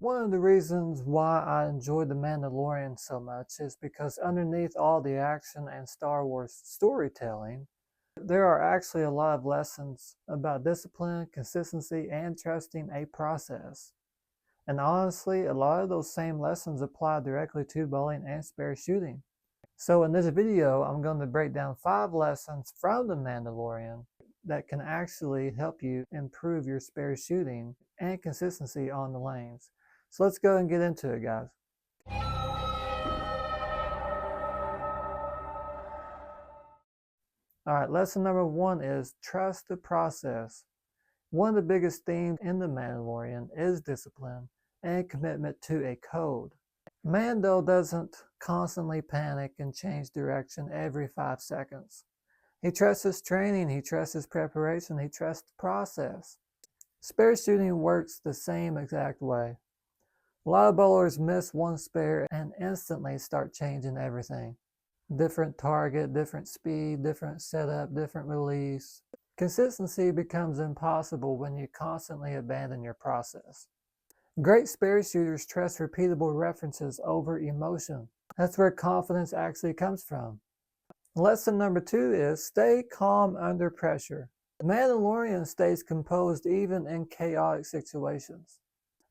One of the reasons why I enjoy The Mandalorian so much is because underneath all the action and Star Wars storytelling, there are actually a lot of lessons about discipline, consistency, and trusting a process. And honestly, a lot of those same lessons apply directly to bowling and spare shooting. So in this video, I'm going to break down 5 lessons from The Mandalorian that can actually help you improve your spare shooting and consistency on the lanes. So let's go and get into it, guys. Alright, lesson number 1 is trust the process. One of the biggest themes in The Mandalorian is discipline and commitment to a code. Mando doesn't constantly panic and change direction every 5 seconds. He trusts his training, he trusts his preparation, he trusts the process. Spare shooting works the same exact way. A lot of bowlers miss one spare and instantly start changing everything. Different target, different speed, different setup, different release. Consistency becomes impossible when you constantly abandon your process. Great spare shooters trust repeatable references over emotion. That's where confidence actually comes from. Lesson number 2 is stay calm under pressure. The Mandalorian stays composed even in chaotic situations.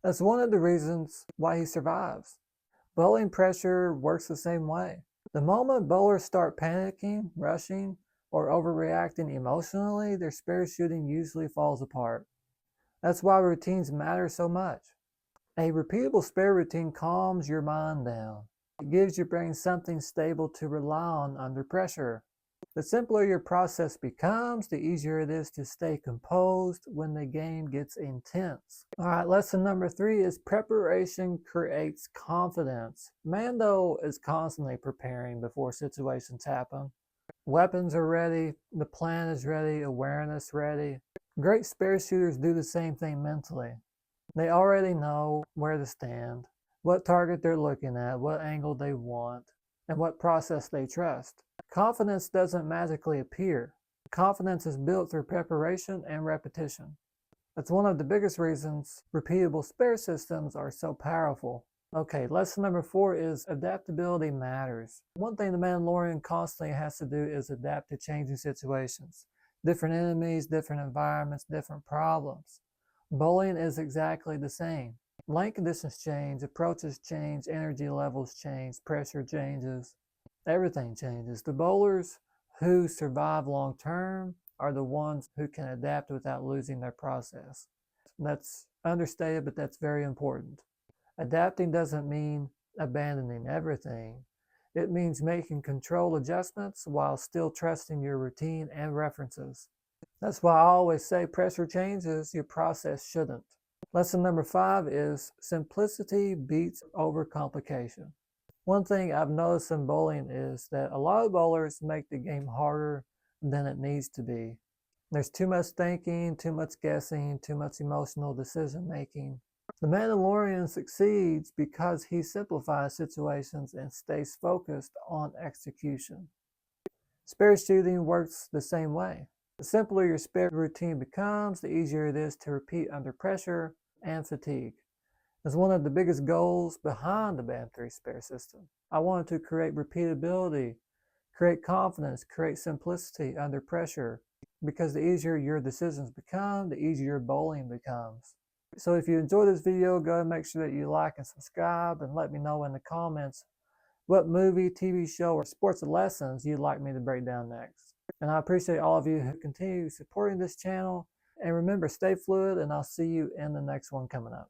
That's one of the reasons why he survives. Bowling pressure works the same way. The moment bowlers start panicking, rushing, or overreacting emotionally, their spare shooting usually falls apart. That's why routines matter so much. A repeatable spare routine calms your mind down. It gives your brain something stable to rely on under pressure. The simpler your process becomes, the easier it is to stay composed when the game gets intense. Alright, lesson number 3 is preparation creates confidence. Mando is constantly preparing before situations happen. Weapons are ready, the plan is ready, awareness ready. Great spare shooters do the same thing mentally. They already know where to stand, what target they're looking at, what angle they want, and what process they trust. Confidence doesn't magically appear. Confidence is built through preparation and repetition. That's one of the biggest reasons repeatable spare systems are so powerful. Okay, lesson number 4 is adaptability matters. One thing the Mandalorian constantly has to do is adapt to changing situations. Different enemies, different environments, different problems. Bowling is exactly the same. Lane conditions change, approaches change, energy levels change, pressure changes, everything changes. The bowlers who survive long term are the ones who can adapt without losing their process. That's understated, but that's very important. Adapting doesn't mean abandoning everything. It means making controlled adjustments while still trusting your routine and references. That's why I always say pressure changes, your process shouldn't. Lesson number 5 is simplicity beats overcomplication. One thing I've noticed in bowling is that a lot of bowlers make the game harder than it needs to be. There's too much thinking, too much guessing, too much emotional decision making. The Mandalorian succeeds because he simplifies situations and stays focused on execution. Spare shooting works the same way. The simpler your spare routine becomes, the easier it is to repeat under pressure and fatigue. It's one of the biggest goals behind the BAM3 Spare System. I wanted to create repeatability, create confidence, create simplicity under pressure, because the easier your decisions become, the easier bowling becomes. So if you enjoyed this video, go and make sure that you like and subscribe, and let me know in the comments what movie, TV show, or sports lessons you'd like me to break down next. And I appreciate all of you who continue supporting this channel. And remember, stay fluid, and I'll see you in the next one coming up.